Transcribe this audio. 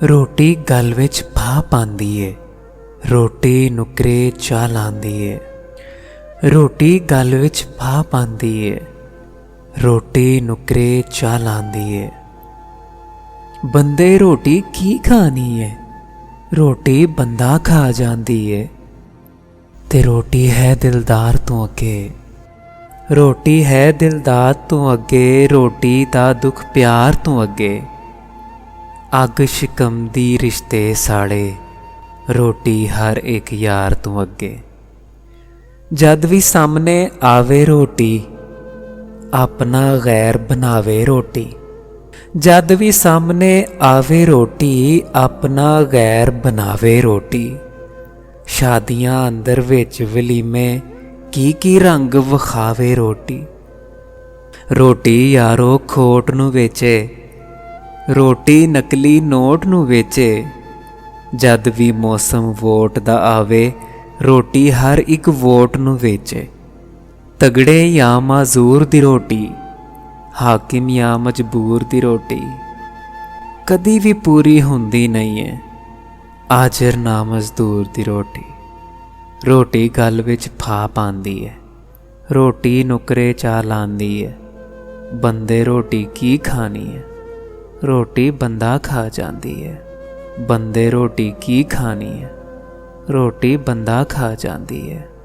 रोटी गल विच भा पांदी है, रोटी नुकरे चा लांदी है। रोटी गल विच भा पांदी है, रोटी नुकरे चा लांदी है। बंदे रोटी की खानी है, रोटी बंदा खा जांदी है। ते रोटी है दिलदार तो अगे, रोटी है दिलदार तो अगे, रोटी दा दुख प्यार तो अगे। अग शिकमदी रिश्ते साड़े, रोटी हर एक यार तो अगे। जद भी सामने आवे रोटी, अपना गैर बनावे रोटी। जद भी सामने आवे रोटी, अपना गैर बनावे रोटी। शादियां अंदर विच वलीमे, की रंग विखावे रोटी। रोटी यारो खोट नू वेचे, रोटी नकली नोट नू वेचे। जद भी मौसम वोट दा आवे, रोटी हर एक वोट नू वेचे। तगड़े या माजूर दी रोटी, हाकिम या मजबूर दी रोटी कदी भी पूरी हुंदी नहीं है, आजर ना मजदूर दी रोटी। रोटी गल विच फा पांदी है, रोटी नुकरे चा लांदी है। बंदे रोटी की खानी है, रोटी बंदा खा जांदी है। बंदे रोटी की खानी है, रोटी बंदा खा जांदी है।